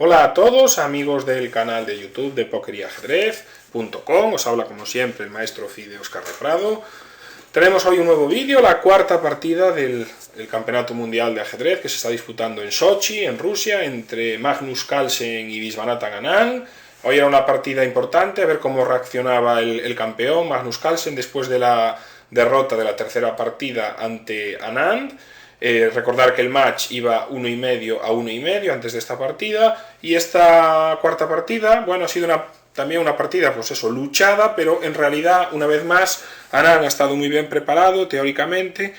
Hola a todos, amigos del canal de YouTube de PokerYajedrez.com. Os habla como siempre el maestro Fide Oscar de Prado. Tenemos hoy un nuevo vídeo, la cuarta partida del Campeonato Mundial de Ajedrez que se está disputando en Sochi, en Rusia, entre Magnus Carlsen y Viswanathan Anand. Hoy era una partida importante, a ver cómo reaccionaba el campeón Magnus Carlsen después de la derrota de la tercera partida ante Anand. Recordar que el match iba 1,5 a 1,5 antes de esta partida, y esta cuarta partida, bueno, ha sido también una partida, pues eso, luchada, pero en realidad, una vez más, Anand ha estado muy bien preparado, teóricamente,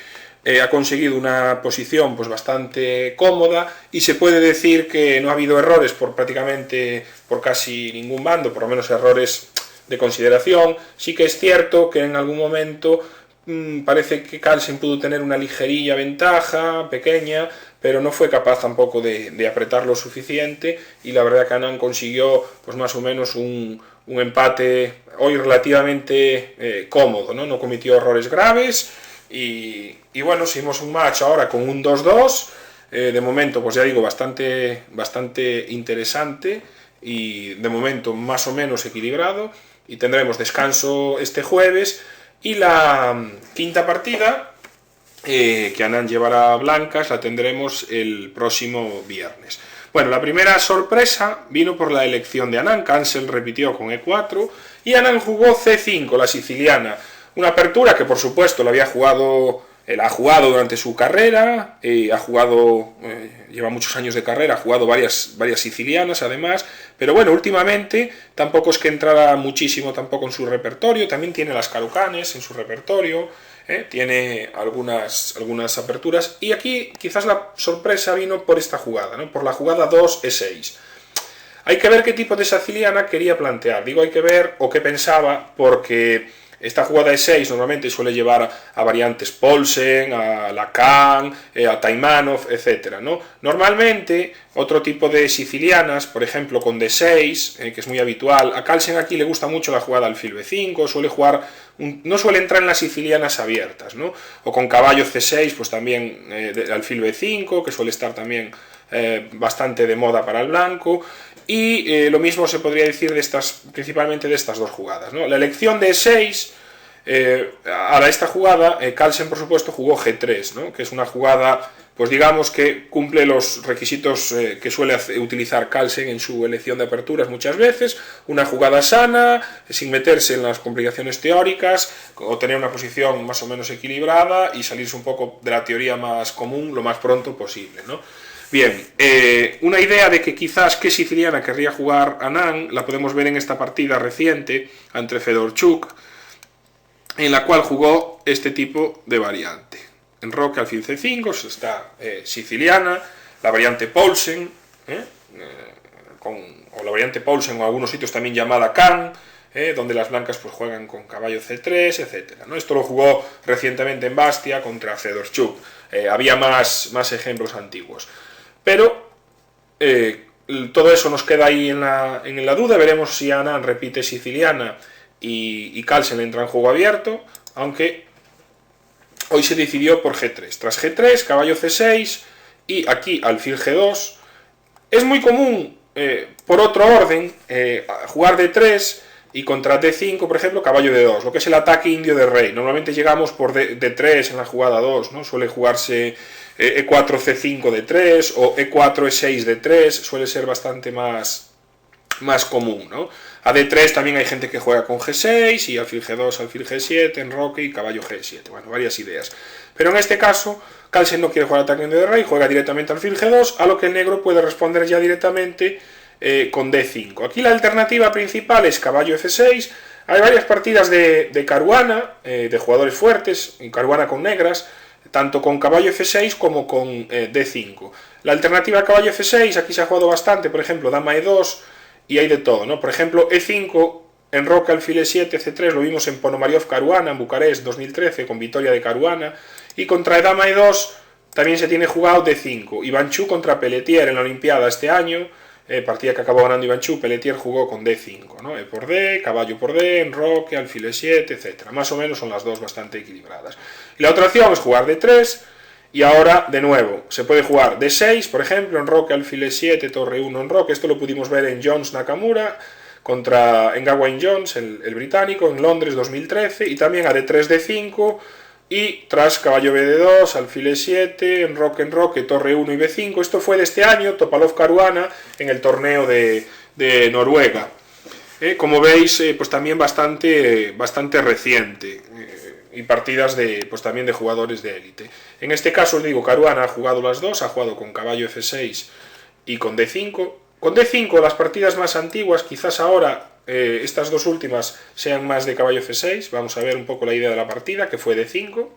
ha conseguido una posición pues bastante cómoda, y se puede decir que no ha habido errores por casi ningún bando, por lo menos errores de consideración. Sí que es cierto que en algún momento parece que Carlsen pudo tener una ligerilla ventaja, pequeña, pero no fue capaz tampoco de apretar lo suficiente, y la verdad que Anand consiguió pues más o menos un empate hoy relativamente cómodo, ¿no? No cometió errores graves, y bueno, seguimos un match ahora con un 2-2, de momento pues ya digo bastante interesante, y de momento más o menos equilibrado, y tendremos descanso este jueves. Y la quinta partida, que Anand llevará blancas, la tendremos el próximo viernes. Bueno, la primera sorpresa vino por la elección de Anand. Carlsen repitió con E4 y Anand jugó C5, la siciliana. Una apertura que por supuesto la ha jugado durante su carrera, lleva muchos años de carrera, ha jugado varias sicilianas además, pero bueno, últimamente tampoco es que entrara muchísimo tampoco en su repertorio. También tiene las Caro-Canes en su repertorio, tiene algunas aperturas, y aquí quizás la sorpresa vino por esta jugada, ¿no? Por la jugada 2E6. Hay que ver qué tipo de siciliana quería plantear, digo hay que ver o qué pensaba, porque esta jugada de 6 normalmente suele llevar a variantes Poulsen, a Lacan, a Taimanov, etc., ¿no? Normalmente, otro tipo de sicilianas, por ejemplo con D6, que es muy habitual, a Carlsen aquí le gusta mucho la jugada alfil B5, suele jugar, no suele entrar en las sicilianas abiertas, ¿no? O con caballo C6, pues también alfil B5, que suele estar también bastante de moda para el blanco. Y lo mismo se podría decir principalmente de estas dos jugadas, ¿no? La elección de E6, a esta jugada, Carlsen por supuesto jugó G3, ¿no? Que es una jugada, pues digamos que cumple los requisitos que suele utilizar Carlsen en su elección de aperturas muchas veces. Una jugada sana, sin meterse en las complicaciones teóricas, o tener una posición más o menos equilibrada y salirse un poco de la teoría más común lo más pronto posible, ¿no? Bien, una idea de que quizás qué siciliana querría jugar Anand la podemos ver en esta partida reciente ante Fedorchuk, en la cual jugó este tipo de variante. Enroque alfil C5, está siciliana, la variante Poulsen, o la variante Poulsen, o en algunos sitios también llamada Can, donde las blancas pues juegan con caballo C3, etc., ¿no? Esto lo jugó recientemente en Bastia contra Fedorchuk. Había más ejemplos antiguos. Pero todo eso nos queda ahí en la duda. Veremos si Anand repite siciliana y Carlsen entra en juego abierto, aunque hoy se decidió por G3. Tras G3, caballo C6 y aquí alfil G2. Es muy común, por otro orden, jugar D3 y contra D5, por ejemplo, caballo D2, lo que es el ataque indio de rey. Normalmente llegamos por D3 en la jugada 2, ¿no? Suele jugarse E4 C5 D3 o E4 E6 D3, suele ser bastante más común, ¿no? A D3 también hay gente que juega con G6 y alfil G2, alfil G7, enroque y caballo G7, bueno, varias ideas. Pero en este caso, Carlsen no quiere jugar ataque indio de rey, juega directamente alfil G2, a lo que el negro puede responder ya directamente con D5. Aquí la alternativa principal es caballo F6. Hay varias partidas de Caruana, de jugadores fuertes, en Caruana con negras, tanto con caballo F6 como con D5. La alternativa a caballo F6, aquí se ha jugado bastante, por ejemplo, dama E2, y hay de todo, ¿no? Por ejemplo, E5, enroque alfil E7, C3, lo vimos en Ponomariov Caruana, en Bucarest 2013, con victoria de Caruana, y contra dama E2 también se tiene jugado D5. Ivanchuk contra Pelletier en la Olimpiada este año, partida que acabó ganando Ivanchuk, Pelletier jugó con D5, ¿no? E por D, caballo por D, enroque, alfil E7, etc. Más o menos son las dos bastante equilibradas. Y la otra opción es jugar D3 Y ahora, de nuevo, se puede jugar D6, por ejemplo, enroque, alfil E7, torre 1, enroque. Esto lo pudimos ver en Jones Nakamura contra Gawain Jones, el británico, en Londres 2013. Y también a D3, D5 y tras caballo BD2, alfil E7, enroque, torre 1 y B5. Esto fue de este año, Topalov Caruana, en el torneo de Noruega. Como veis, pues también bastante reciente. Y partidas pues también de jugadores de élite. En este caso os digo, Caruana ha jugado las dos, ha jugado con caballo F6 y con D5. Con D5 las partidas más antiguas, quizás ahora estas dos últimas sean más de caballo F6, vamos a ver un poco la idea de la partida, que fue D5.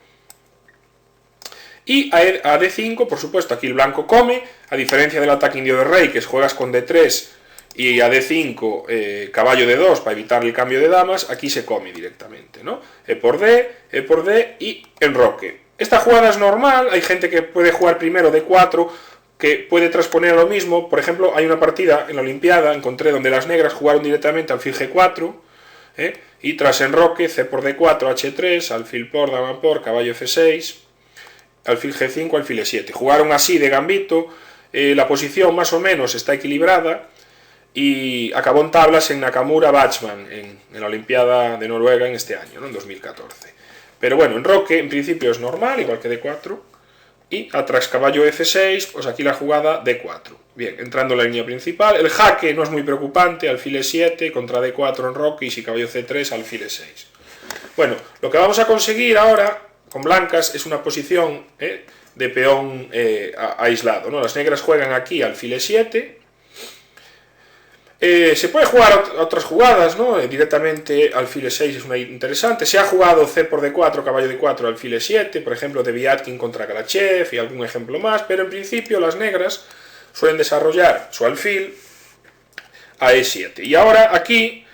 Y a D5, por supuesto, aquí el blanco come, a diferencia del ataque indio de rey, que es juegas con D3 y a D5 caballo D2 para evitar el cambio de damas, aquí se come directamente, ¿no? E por D y enroque. Esta jugada es normal, hay gente que puede jugar primero D4, que puede transponer a lo mismo. Por ejemplo, hay una partida en la Olimpiada, encontré, donde las negras jugaron directamente alfil G4, y tras enroque, C por D4, H3, alfil por, dama por, caballo F6, alfil G5, alfil E7. Jugaron así de gambito, la posición más o menos está equilibrada, y acabó en tablas en Nakamura-Bachmann, en la Olimpiada de Noruega en este año, ¿no? En 2014. Pero bueno, enroque en principio es normal, igual que D4, y tras caballo F6, pues aquí la jugada D4. Bien, entrando en la línea principal, el jaque no es muy preocupante, alfil E7, contra D4 enroque, y si caballo C3, alfil E6. Bueno, lo que vamos a conseguir ahora, con blancas, es una posición de peón aislado, ¿no? Las negras juegan aquí alfil E7, se puede jugar otras jugadas, ¿no? Directamente alfil E6 es una interesante. Se ha jugado C por D4, caballo D4, alfil E7, por ejemplo, de Deviatkin contra Kalachev y algún ejemplo más, pero en principio las negras suelen desarrollar su alfil a E7. Y ahora aquí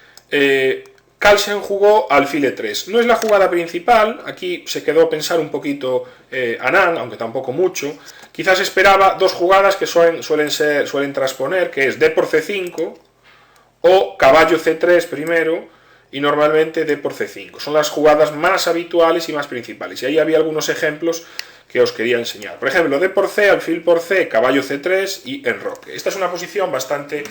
Carlsen jugó alfil E3. No es la jugada principal, aquí se quedó a pensar un poquito Anand, aunque tampoco mucho. Quizás esperaba dos jugadas que suelen transponer, que es D por C5, o caballo C3 primero, y normalmente D por C5. Son las jugadas más habituales y más principales. Y ahí había algunos ejemplos que os quería enseñar. Por ejemplo, D por C, alfil por C, caballo C3 y enroque. Esta es una posición bastante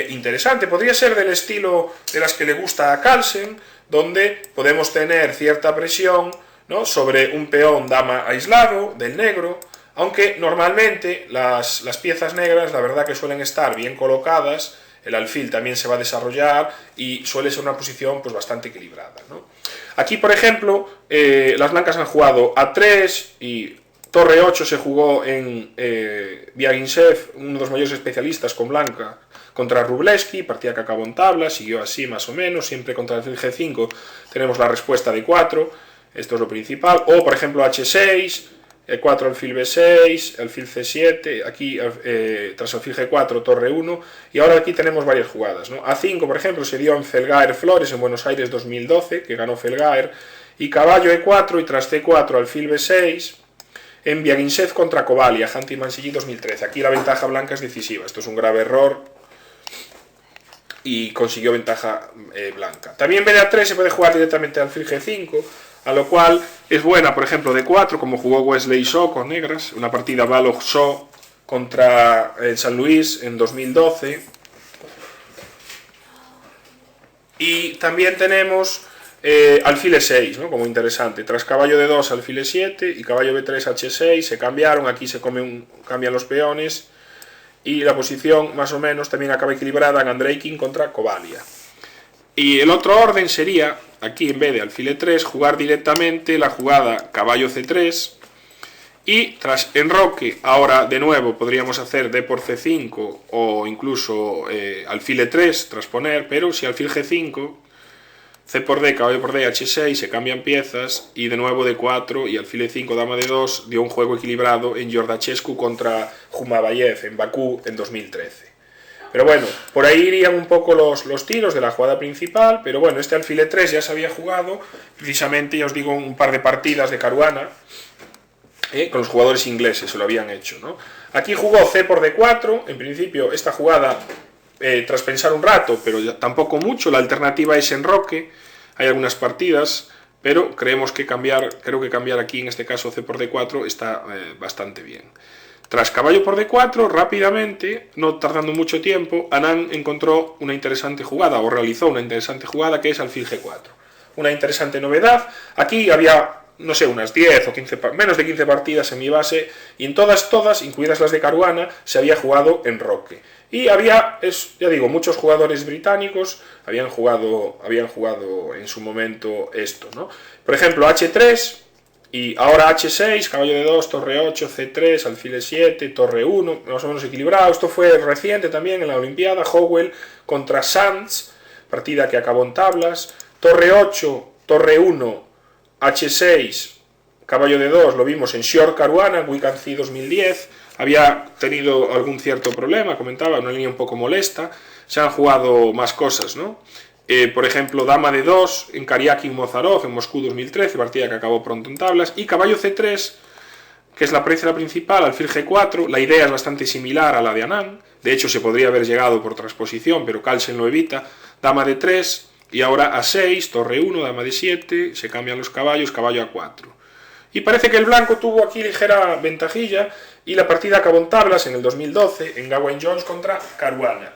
interesante. Podría ser del estilo de las que le gusta a Carlsen, donde podemos tener cierta presión, ¿no?, sobre un peón dama aislado del negro, aunque normalmente las piezas negras, la verdad que suelen estar bien colocadas. El alfil también se va a desarrollar y suele ser una posición pues bastante equilibrada, ¿no? Aquí, por ejemplo, las blancas han jugado A3 y torre 8 se jugó en Viagintsev, uno de los mayores especialistas con blanca, contra Wrublewski, partida que acabó en tabla, siguió así más o menos, siempre contra el alfil G5 tenemos la respuesta de 4, esto es lo principal, o por ejemplo H6, E4 alfil B6, alfil C7, aquí tras alfil G4 torre 1, y ahora aquí tenemos varias jugadas, ¿no? A5, por ejemplo, se dio en Felgaer Flores en Buenos Aires 2012, que ganó Felgaer, y caballo E4 y tras C4 alfil B6, en Viagintsev contra Kovalia, Hunting Mansillí 2013. Aquí la ventaja blanca es decisiva, esto es un grave error, y consiguió ventaja blanca. También BD3 se puede jugar directamente alfil G5, a lo cual es buena, por ejemplo, D4, como jugó Wesley So con negras, una partida Balog-So contra San Luis en 2012. Y también tenemos alfil E6, ¿no?, como interesante. Tras caballo D2, alfil E7 y caballo B3, H6, se cambiaron, aquí se cambian los peones. Y la posición, más o menos, también acaba equilibrada en Andreikin contra Kovalia. Y el otro orden sería, aquí en vez de alfil E3, jugar directamente la jugada caballo C3, y tras enroque, ahora de nuevo podríamos hacer D por C5 o incluso alfil E3, transponer, pero si alfil G5, C por D, caballo por D, H6, se cambian piezas, y de nuevo D4 y alfil E5, dama D2, dio un juego equilibrado en Yordachescu contra Jumabayev en Bakú en 2013. Pero bueno, por ahí irían un poco los tiros de la jugada principal, pero bueno, este alfil E3 ya se había jugado, precisamente, ya os digo, un par de partidas de Caruana, con los jugadores ingleses, se lo habían hecho, ¿no? Aquí jugó C por D4, en principio esta jugada, tras pensar un rato, pero tampoco mucho, la alternativa es enroque, hay algunas partidas pero creo que cambiar aquí, en este caso c por d4, está bastante bien. Tras caballo por d4, rápidamente, no tardando mucho tiempo, Anand encontró una interesante jugada, o realizó una interesante jugada, que es alfil g4. Una interesante novedad. Aquí había, no sé, unas 10 o 15, menos de 15 partidas en mi base, y en todas, incluidas las de Caruana, se había jugado en roque. Y había, ya digo, muchos jugadores británicos habían jugado en su momento esto, ¿no? Por ejemplo, h3, y ahora h6, caballo de 2, torre 8, c3, alfil e7, torre 1, más o menos equilibrado. Esto fue reciente también en la Olimpiada, Howell contra Sands, partida que acabó en tablas. Torre 8, torre 1, h6, caballo de 2, lo vimos en Short Caruana, Wicancy 2010, había tenido algún cierto problema, comentaba, una línea un poco molesta, se han jugado más cosas, ¿no? Por ejemplo, dama de 2 en Karyakin Mozarov en Moscú 2013, partida que acabó pronto en tablas, y caballo c3, que es la pieza principal, alfil g4, la idea es bastante similar a la de Anand, de hecho se podría haber llegado por transposición, pero Carlsen lo evita, dama de 3, y ahora a6, torre 1, dama de 7, se cambian los caballos, caballo a4. Y parece que el blanco tuvo aquí ligera ventajilla, y la partida acabó en tablas en el 2012, en Gawain Jones contra Caruana,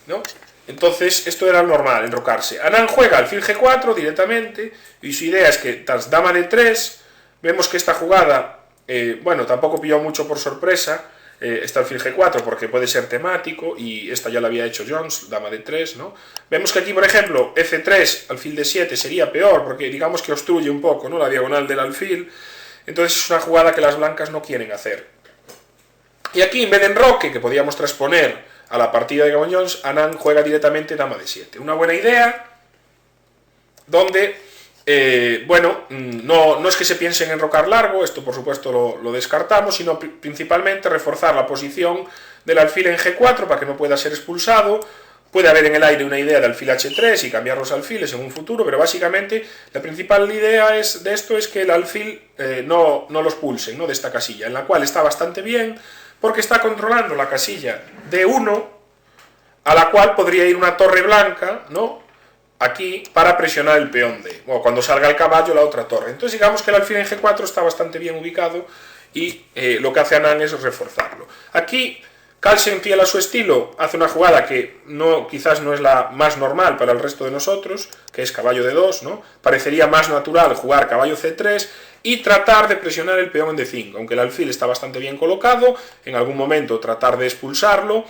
¿no? Entonces, esto era normal, enrocarse. Anand juega alfil g4 directamente, y su idea es que tras dama de 3, vemos que esta jugada, bueno, tampoco pilló mucho por sorpresa, este alfil g4 porque puede ser temático, y esta ya la había hecho Jones, dama de 3, ¿no? Vemos que aquí, por ejemplo, f3, alfil d7 sería peor, porque digamos que obstruye un poco, ¿no?, la diagonal del alfil, entonces es una jugada que las blancas no quieren hacer. Y aquí, en vez de enroque, que podíamos transponer a la partida de Gawain Jones, Anand juega directamente dama de 7. Una buena idea, donde, bueno, no es que se piense en enrocar largo, esto por supuesto lo descartamos, sino principalmente reforzar la posición del alfil en g4 para que no pueda ser expulsado. Puede haber en el aire una idea de alfil h3 y cambiar los alfiles en un futuro, pero básicamente la principal idea de esto es que el alfil no los pulsen, ¿no?, de esta casilla, en la cual está bastante bien, porque está controlando la casilla D1, a la cual podría ir una torre blanca, ¿no?, aquí, para presionar el peón D. Bueno, cuando salga el caballo, la otra torre. Entonces digamos que el alfil en G4 está bastante bien ubicado, y lo que hace Anand es reforzarlo. Aquí, Carlsen, fiel a su estilo, hace una jugada que quizás no es la más normal para el resto de nosotros, que es caballo de 2, ¿no? Parecería más natural jugar caballo C3 y tratar de presionar el peón en D5, aunque el alfil está bastante bien colocado, en algún momento tratar de expulsarlo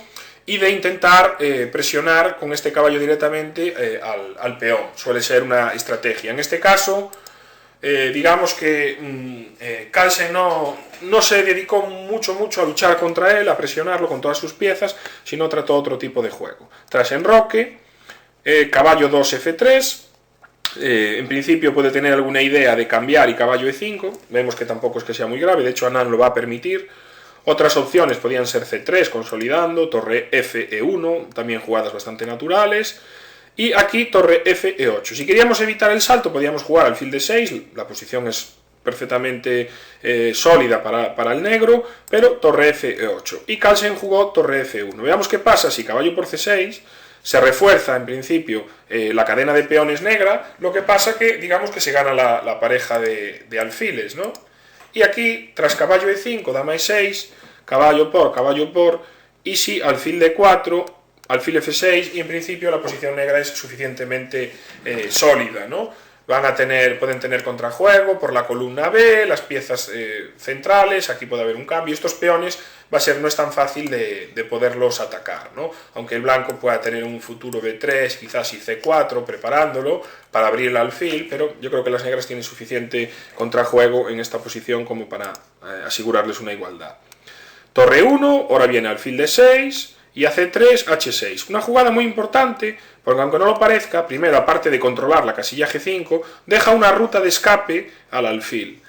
y de intentar presionar con este caballo directamente al peón. Suele ser una estrategia. En este caso, digamos que Carlsen no se dedicó mucho a luchar contra él, a presionarlo con todas sus piezas, sino trató otro tipo de juego. Tras enroque, caballo 2 F3, en principio puede tener alguna idea de cambiar y caballo E5, vemos que tampoco es que sea muy grave, de hecho Anand lo va a permitir. Otras opciones podían ser C3, consolidando, torre F E1, también jugadas bastante naturales, y aquí torre F E8. Si queríamos evitar el salto, podíamos jugar alfil D6, la posición es perfectamente sólida para el negro, pero torre F E8. Y Carlsen jugó torre F1. Veamos qué pasa si caballo por C6, se refuerza en principio la cadena de peones negra, lo que pasa que digamos que se gana la pareja de alfiles, ¿no? Y aquí, tras caballo E5, dama E6, caballo por, y si alfil D4, alfil F6, y en principio la posición negra es suficientemente sólida, ¿no? Pueden tener contrajuego por la columna B, las piezas centrales, aquí puede haber un cambio. Estos peones no es tan fácil de poderlos atacar, ¿no? Aunque el blanco pueda tener un futuro B3, quizás y C4, preparándolo para abrir el alfil, pero yo creo que las negras tienen suficiente contrajuego en esta posición como para asegurarles una igualdad. Torre 1, ahora viene alfil D6, y a C3, H6. Una jugada muy importante, porque aunque no lo parezca, primero, aparte de controlar la casilla G5, deja una ruta de escape al alfil.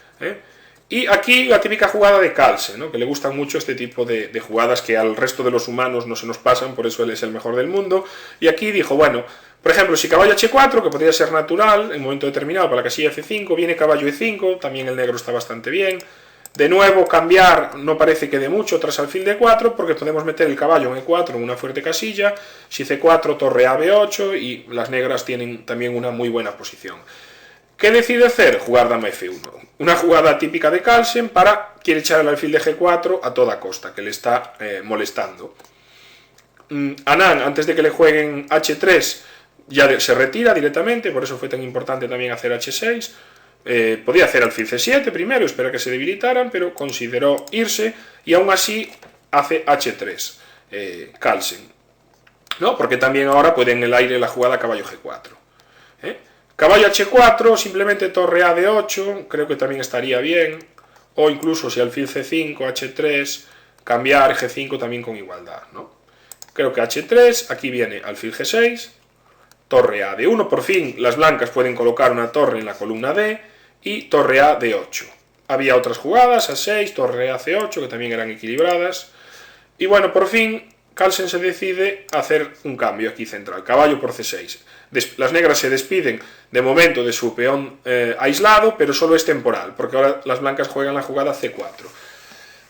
Y aquí la típica jugada de Carlsen, ¿no?, que le gustan mucho este tipo de jugadas que al resto de los humanos no se nos pasan, por eso él es el mejor del mundo. Y aquí dijo, bueno, por ejemplo, si caballo H4, que podría ser natural en un momento determinado para la casilla F5, viene caballo E5, también el negro está bastante bien. De nuevo, cambiar no parece que dé mucho tras alfil D4, porque podemos meter el caballo en E4 en una fuerte casilla, si C4, torre A, B8, y las negras tienen también una muy buena posición. ¿Qué decide hacer? Jugar dama F1. Una jugada típica de Carlsen quiere echar el alfil de G4 a toda costa, que le está molestando. Anand, antes de que le jueguen H3, ya se retira directamente, por eso fue tan importante también hacer H6. Podía hacer alfil C7 primero, esperar que se debilitaran, pero consideró irse y aún así hace H3 Carlsen, ¿no? Porque también ahora puede en el aire la jugada caballo G4. Caballo H4, simplemente torre A de 8, creo que también estaría bien, o incluso si alfil C5, H3, cambiar G5 también con igualdad, ¿no? Creo que H3, aquí viene alfil G6, torre A de 1, por fin las blancas pueden colocar una torre en la columna D, y torre A de 8. Había otras jugadas, A6, torre A C8, que también eran equilibradas, y bueno, por fin Carlsen se decide a hacer un cambio aquí central, caballo por C6. Las negras se despiden de momento de su peón aislado, pero solo es temporal, porque ahora las blancas juegan la jugada C4.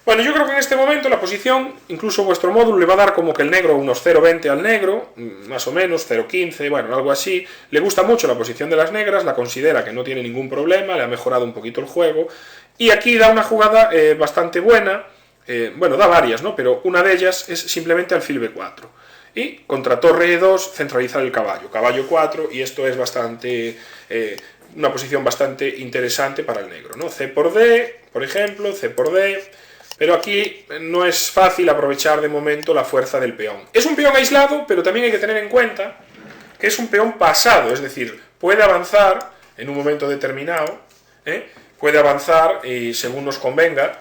Bueno, yo creo que en este momento la posición, incluso vuestro módulo le va a dar como que el negro unos 0,20 al negro, más o menos, 0,15, bueno, algo así. Le gusta mucho la posición de las negras, la considera que no tiene ningún problema, le ha mejorado un poquito el juego, y aquí da una jugada bastante buena. Bueno, da varias, ¿no? Pero una de ellas es simplemente alfil B4. Y contra torre E2 centralizar el caballo, caballo 4, y esto es bastante una posición bastante interesante para el negro, ¿no? C por D, por ejemplo, C por D, pero aquí no es fácil aprovechar de momento la fuerza del peón. Es un peón aislado, pero también hay que tener en cuenta que es un peón pasado, es decir, puede avanzar en un momento determinado, puede avanzar según nos convenga,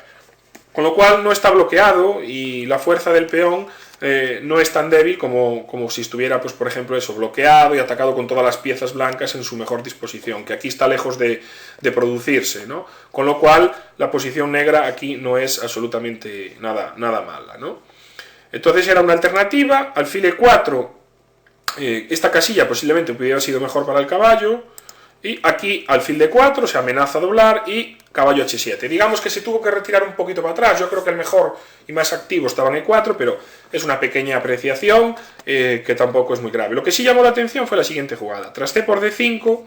con lo cual no está bloqueado y la fuerza del peón no es tan débil como si estuviera, pues por ejemplo, eso, bloqueado y atacado con todas las piezas blancas en su mejor disposición, que aquí está lejos de producirse, ¿no? Con lo cual la posición negra aquí no es absolutamente nada mala, ¿no? Entonces era una alternativa, alfil E4, esta casilla posiblemente hubiera sido mejor para el caballo, y aquí alfil D4, se amenaza a doblar, y caballo H7. Digamos que se tuvo que retirar un poquito para atrás, yo creo que el mejor y más activo estaba en E4, pero es una pequeña apreciación que tampoco es muy grave. Lo que sí llamó la atención fue la siguiente jugada. Tras C por D5,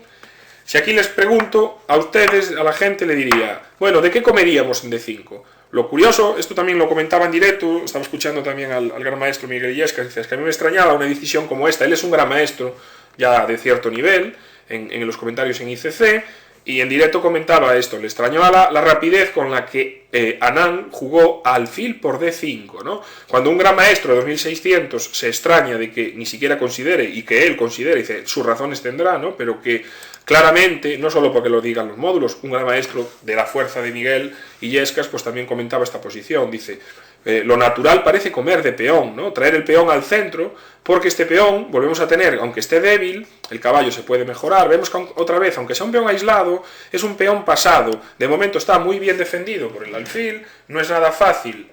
si aquí les pregunto a ustedes, a la gente, le diría, bueno, ¿de qué comeríamos en D5? Lo curioso, esto también lo comentaba en directo, estaba escuchando también al gran maestro Miguel Illescas, que a mí me extrañaba una decisión como esta. Él es un gran maestro ya de cierto nivel, en los comentarios en ICC, y en directo comentaba esto, le extrañaba la rapidez con la que Anand jugó alfil por D5, ¿no? Cuando un gran maestro de 2600 se extraña de que ni siquiera considere, y que él considere, dice, sus razones tendrá, ¿no? Pero que claramente, no solo porque lo digan los módulos, un gran maestro de la fuerza de Miguel Illescas, pues también comentaba esta posición, dice, lo natural parece comer de peón, ¿no? Traer el peón al centro, porque este peón, volvemos a tener, aunque esté débil, el caballo se puede mejorar, vemos que otra vez, aunque sea un peón aislado, es un peón pasado, de momento está muy bien defendido por el alfil, no es nada fácil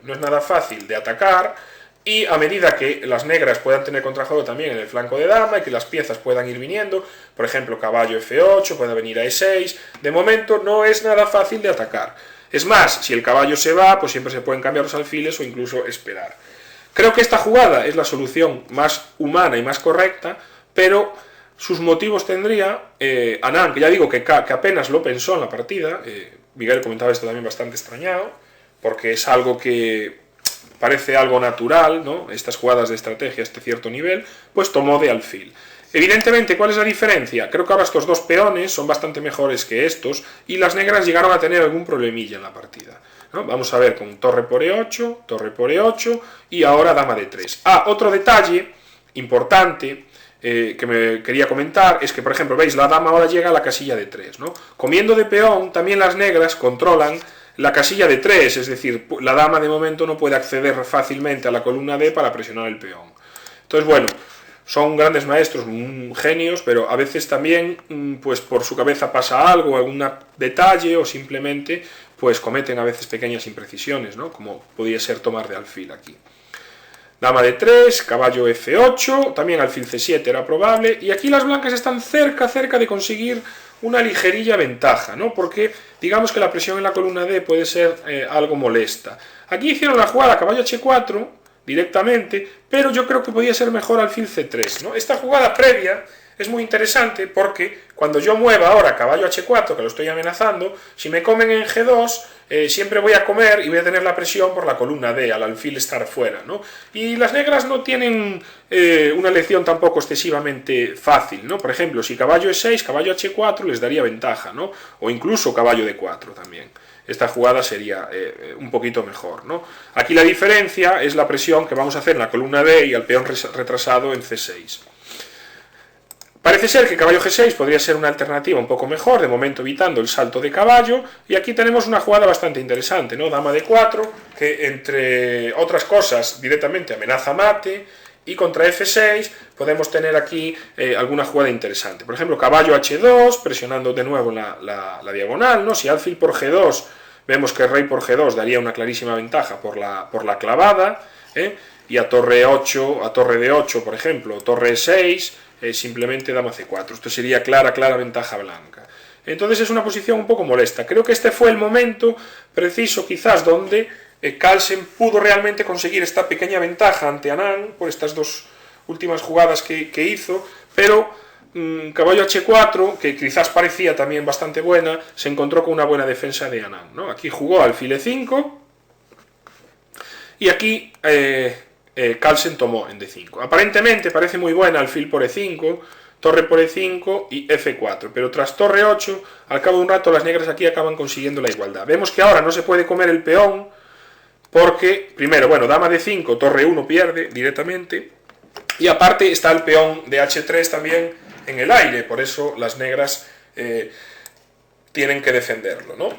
de atacar, y a medida que las negras puedan tener contrajuego también en el flanco de dama, y que las piezas puedan ir viniendo, por ejemplo, caballo F8, pueda venir a E6, de momento no es nada fácil de atacar. Es más, si el caballo se va, pues siempre se pueden cambiar los alfiles o incluso esperar. Creo que esta jugada es la solución más humana y más correcta, pero sus motivos tendría Anand, que ya digo que apenas lo pensó en la partida. Miguel comentaba esto también bastante extrañado, porque es algo que parece algo natural, ¿no? Estas jugadas de estrategia a este cierto nivel, pues tomó de alfil. Evidentemente, ¿cuál es la diferencia? Creo que ahora estos dos peones son bastante mejores que estos, y las negras llegaron a tener algún problemilla en la partida, ¿no? Vamos a ver con torre por E8, y ahora dama de 3. Otro detalle importante que me quería comentar es que, por ejemplo, veis, la dama ahora llega a la casilla de 3, ¿no? Comiendo de peón, también las negras controlan la casilla de 3, es decir, la dama de momento no puede acceder fácilmente a la columna D para presionar el peón. Entonces, bueno, son grandes maestros, genios, pero a veces también, pues por su cabeza pasa algo, algún detalle, o simplemente, pues cometen a veces pequeñas imprecisiones, ¿no? Como podría ser tomar de alfil aquí. Dama de 3, caballo F8, también alfil C7 era probable, y aquí las blancas están cerca de conseguir una ligerilla ventaja, ¿no? Porque digamos que la presión en la columna D puede ser algo molesta. Aquí hicieron la jugada caballo H4 directamente, pero yo creo que podía ser mejor alfil C3, ¿no? Esta jugada previa es muy interesante porque cuando yo mueva ahora caballo H4, que lo estoy amenazando, si me comen en G2, siempre voy a comer y voy a tener la presión por la columna D, al alfil estar fuera, ¿no? Y las negras no tienen una elección tampoco excesivamente fácil, ¿no? Por ejemplo, si caballo E6, caballo H4 les daría ventaja, ¿no? O incluso caballo D4 también. Esta jugada sería un poquito mejor, ¿no? Aquí la diferencia es la presión que vamos a hacer en la columna D y al peón retrasado en C6. Parece ser que caballo G6 podría ser una alternativa un poco mejor, de momento evitando el salto de caballo, y aquí tenemos una jugada bastante interesante, ¿no? Dama D4, que entre otras cosas directamente amenaza mate, y contra F6 podemos tener aquí alguna jugada interesante. Por ejemplo, caballo H2, presionando de nuevo la diagonal, ¿no? Si alfil por G2, vemos que rey por G2 daría una clarísima ventaja por la clavada, y a torre 8, a torre D8, por ejemplo, torre E6, simplemente dama C4. Esto sería clara ventaja blanca. Entonces es una posición un poco molesta. Creo que este fue el momento preciso quizás donde Carlsen pudo realmente conseguir esta pequeña ventaja ante Anand por estas dos últimas jugadas que hizo, pero caballo H4, que quizás parecía también bastante buena, se encontró con una buena defensa de Anand, ¿no? Aquí jugó alfil E5 y aquí Carlsen tomó en D5. Aparentemente parece muy buena alfil por E5, torre por E5 y F4, pero tras torre 8, al cabo de un rato las negras aquí acaban consiguiendo la igualdad. Vemos que ahora no se puede comer el peón, porque, primero, bueno, dama D5, torre 1 pierde directamente, y aparte está el peón de H3 también en el aire, por eso las negras tienen que defenderlo, ¿no?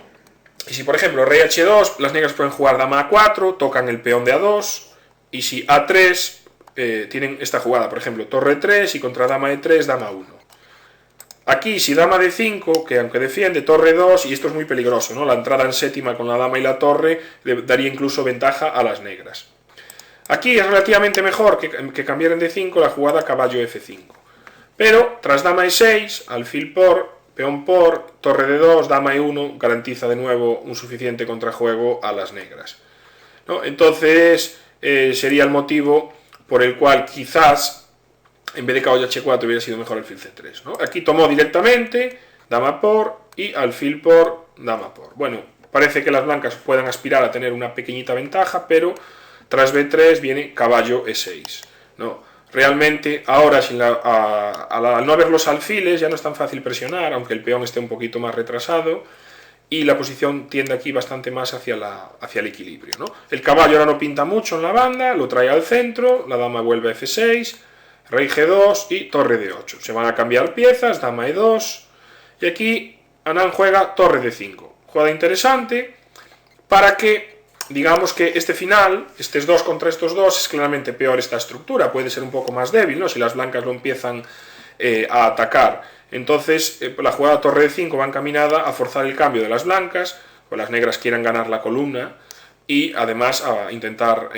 Y si, por ejemplo, rey H2, las negras pueden jugar dama A4, tocan el peón de A2, y si A3, tienen esta jugada, por ejemplo, torre 3 y contra dama E3, dama 1. Aquí, si dama D5, que aunque defiende, torre 2, y esto es muy peligroso, ¿no? La entrada en séptima con la dama y la torre daría incluso ventaja a las negras. Aquí es relativamente mejor que cambiar en D5 la jugada caballo F5. Pero, tras dama E6, alfil por, peón por, torre D2, dama E1, garantiza de nuevo un suficiente contrajuego a las negras, ¿no? Entonces, sería el motivo por el cual quizás en vez de caballo H4 hubiera sido mejor alfil C3, ¿no? Aquí tomó directamente, dama por y alfil por, dama por. Bueno, parece que las blancas puedan aspirar a tener una pequeñita ventaja, pero tras B3 viene caballo E6, ¿no? Realmente ahora al no haber los alfiles ya no es tan fácil presionar, aunque el peón esté un poquito más retrasado, y la posición tiende aquí bastante más hacia el equilibrio, ¿no? El caballo ahora no pinta mucho en la banda, lo trae al centro, la dama vuelve a F6, rey G2 y torre D8. Se van a cambiar piezas, dama E2, y aquí Anand juega torre D5. Jugada interesante para que, digamos que este final, estos dos contra estos dos, es claramente peor esta estructura, puede ser un poco más débil, ¿no? Si las blancas lo empiezan a atacar. Entonces, la jugada torre D5 va encaminada a forzar el cambio de las blancas, o las negras quieran ganar la columna, y además a intentar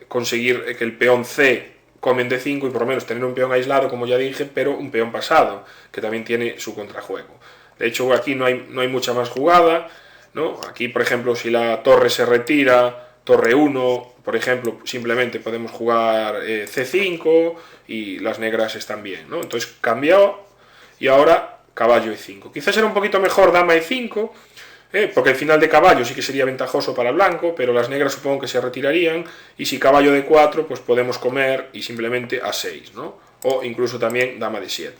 conseguir que el peón C come en D5 y por lo menos tener un peón aislado, como ya dije, pero un peón pasado, que también tiene su contrajuego. De hecho, aquí no hay mucha más jugada, ¿no? Aquí, por ejemplo, si la torre se retira, torre 1, por ejemplo, simplemente podemos jugar C5 y las negras están bien, ¿no? Entonces cambió y ahora caballo E5. Quizás era un poquito mejor dama E5, porque el final de caballo sí que sería ventajoso para el blanco, pero las negras supongo que se retirarían, y si caballo D4, pues podemos comer y simplemente A6, ¿no? O incluso también dama D7.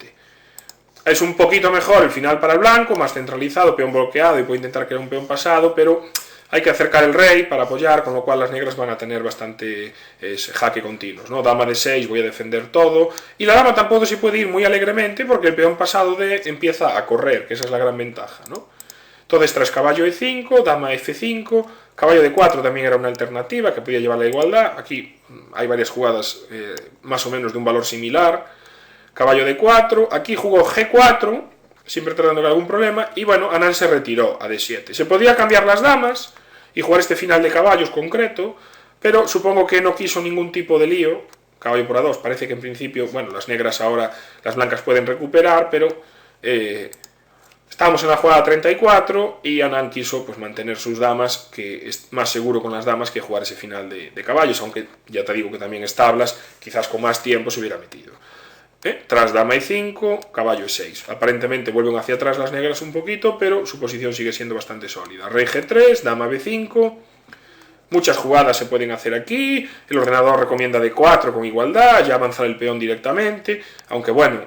Es un poquito mejor el final para el blanco, más centralizado, peón bloqueado, y puede intentar crear un peón pasado, pero hay que acercar el rey para apoyar, con lo cual las negras van a tener bastante jaque continuos, ¿no? Dama D6, voy a defender todo, y la dama tampoco se puede ir muy alegremente porque el peón pasado D empieza a correr, que esa es la gran ventaja, ¿no? Entonces, tras caballo E5, dama F5, caballo D4 también era una alternativa que podía llevar la igualdad. Aquí hay varias jugadas más o menos de un valor similar. Caballo D4, aquí jugó G4, siempre tratando de algún problema, y bueno, Anand se retiró a D7. Se podía cambiar las damas y jugar este final de caballos concreto, pero supongo que no quiso ningún tipo de lío. Caballo por A2, parece que en principio, bueno, las negras ahora, las blancas pueden recuperar, pero estábamos en la jugada 34 y Anand quiso pues mantener sus damas, que es más seguro con las damas que jugar ese final de caballos, aunque ya te digo que también es tablas, quizás con más tiempo se hubiera metido. Tras dama e5, caballo e6. Aparentemente vuelven hacia atrás las negras un poquito, pero su posición sigue siendo bastante sólida. Rey g3, dama b5. Muchas jugadas se pueden hacer aquí, el ordenador recomienda d4 con igualdad, ya avanzar el peón directamente, aunque bueno,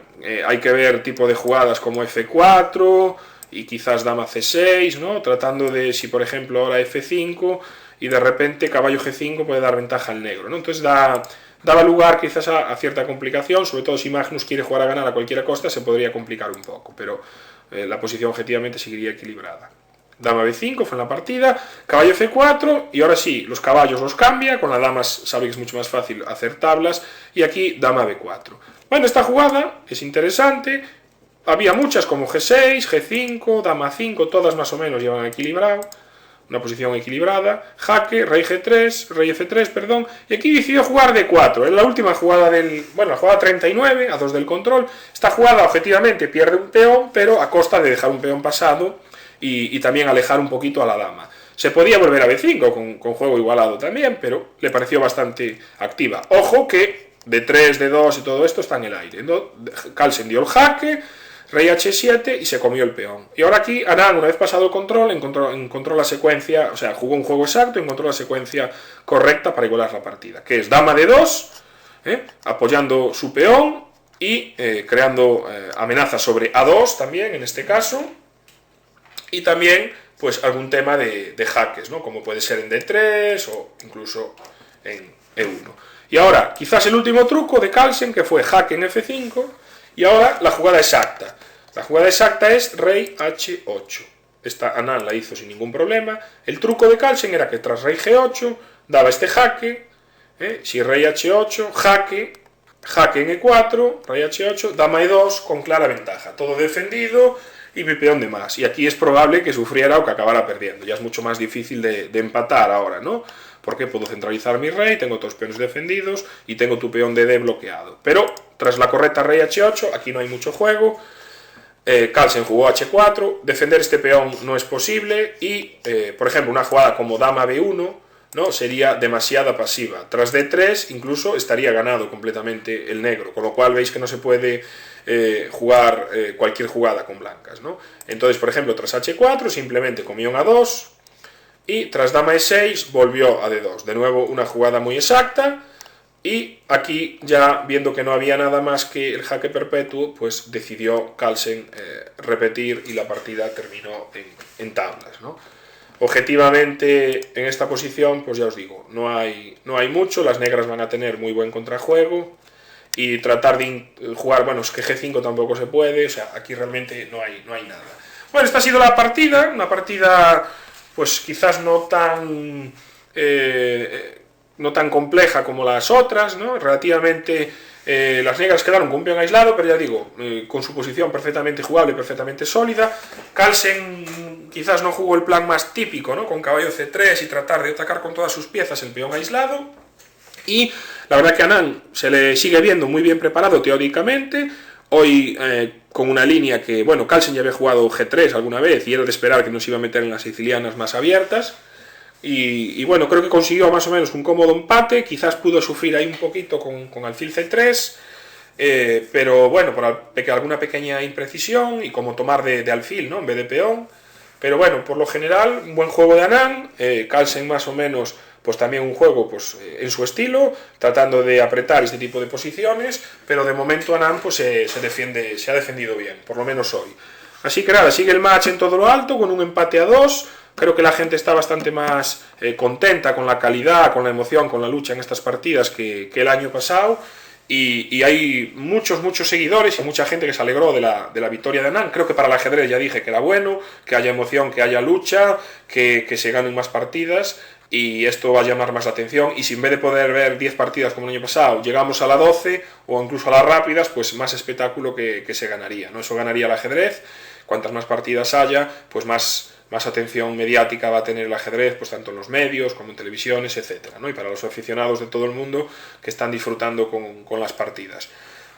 hay que ver tipo de jugadas como f4 y quizás dama c6, ¿no? Tratando de, si por ejemplo ahora f5 y de repente caballo g5 puede dar ventaja al negro, ¿no? Entonces daba lugar quizás a cierta complicación, sobre todo si Magnus quiere jugar a ganar a cualquier costa se podría complicar un poco, pero la posición objetivamente seguiría equilibrada. Dama b5 fue en la partida, caballo f4 y ahora sí, los caballos los cambia, con la dama sabe que es mucho más fácil hacer tablas y aquí dama b4. Bueno, esta jugada es interesante, había muchas como g6, g5, dama 5, todas más o menos llevan equilibrado, una posición equilibrada, jaque, rey g3, rey f3, perdón, y aquí decidió jugar d4, es la última jugada la jugada 39, a 2 del control, esta jugada objetivamente pierde un peón, pero a costa de dejar un peón pasado, y también alejar un poquito a la dama. Se podía volver a b5 con juego igualado también, pero le pareció bastante activa. Ojo que d3, d2 y todo esto está en el aire. Carlsen dio el jaque, rey h7 y se comió el peón. Y ahora aquí Anand, una vez pasado el control, encontró la secuencia, o sea, jugó un juego exacto, encontró la secuencia correcta para igualar la partida, que es dama d2, apoyando su peón y creando amenazas sobre a2 también, en este caso, y también pues algún tema de jaques, ¿no? Como puede ser en d3 o incluso en e1. Y ahora, quizás el último truco de Carlsen, que fue jaque en f5, y ahora la jugada exacta. La jugada exacta es rey h8. Esta Anand la hizo sin ningún problema. El truco de Carlsen era que tras rey g8 daba este jaque, si rey h8, jaque en e4, rey h8, dama e2 con clara ventaja. Todo defendido y mi peón de más. Y aquí es probable que sufriera o que acabara perdiendo. Ya es mucho más difícil de empatar ahora, ¿no? Porque puedo centralizar mi rey, tengo otros peones defendidos y tengo tu peón de d bloqueado. Pero tras la correcta rey h8, aquí no hay mucho juego. Carlsen jugó h4, defender este peón no es posible y, por ejemplo, una jugada como dama b1, ¿no? Sería demasiada pasiva. Tras d3 incluso estaría ganado completamente el negro, con lo cual veis que no se puede jugar cualquier jugada con blancas, ¿no? Entonces, por ejemplo, tras h4 simplemente comió un a2 y tras dama e6 volvió a d2. De nuevo una jugada muy exacta y aquí ya viendo que no había nada más que el jaque perpetuo, pues decidió Carlsen repetir y la partida terminó en tablas, ¿no? Objetivamente en esta posición, pues ya os digo, no hay mucho, las negras van a tener muy buen contrajuego y tratar de jugar, bueno, es que g5 tampoco se puede, o sea, aquí realmente no hay nada. Bueno, esta ha sido la partida, una partida pues quizás no tan compleja como las otras, ¿no? Relativamente las negras quedaron con un peón aislado, pero ya digo, con su posición perfectamente jugable, perfectamente sólida. Carlsen quizás no jugó el plan más típico, ¿no? Con caballo c3 y tratar de atacar con todas sus piezas el peón aislado. Y la verdad que a Anand se le sigue viendo muy bien preparado teóricamente. Hoy con una línea que, bueno, Carlsen ya había jugado g3 alguna vez y era de esperar que nos iba a meter en las sicilianas más abiertas. Y bueno, creo que consiguió más o menos un cómodo empate, quizás pudo sufrir ahí un poquito con alfil c3, pero bueno, por alguna pequeña imprecisión y como tomar de alfil, ¿no? En vez de peón. Pero bueno, por lo general, un buen juego de Anand, Carlsen más o menos, pues también un juego pues, en su estilo, tratando de apretar este tipo de posiciones, pero de momento Anand pues, se ha defendido bien, por lo menos hoy. Así que nada, sigue el match en todo lo alto, con un empate a 2. Creo que la gente está bastante más contenta con la calidad, con la emoción, con la lucha en estas partidas que el año pasado. Y hay muchos seguidores y mucha gente que se alegró de la victoria de Anand. Creo que para el ajedrez ya dije que era bueno, que haya emoción, que haya lucha, que se ganen más partidas. Y esto va a llamar más la atención. Y si en vez de poder ver 10 partidas como el año pasado, llegamos a la 12 o incluso a las rápidas, pues más espectáculo que se ganaría, ¿no? Eso ganaría el ajedrez. Cuantas más partidas haya, pues más atención mediática va a tener el ajedrez, pues tanto en los medios como en televisiones, etcétera, ¿no? Y para los aficionados de todo el mundo que están disfrutando con las partidas.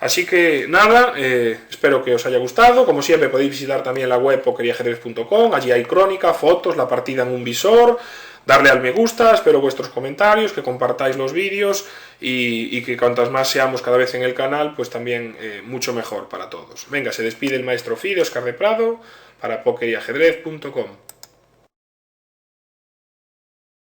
Así que nada, espero que os haya gustado. Como siempre podéis visitar también la web pokeriajedrez.com, allí hay crónica, fotos, la partida en un visor, darle al me gusta, espero vuestros comentarios, que compartáis los vídeos y que cuantas más seamos cada vez en el canal, pues también mucho mejor para todos. Venga, se despide el maestro Fi de Óscar de Prado para pokeriajedrez.com.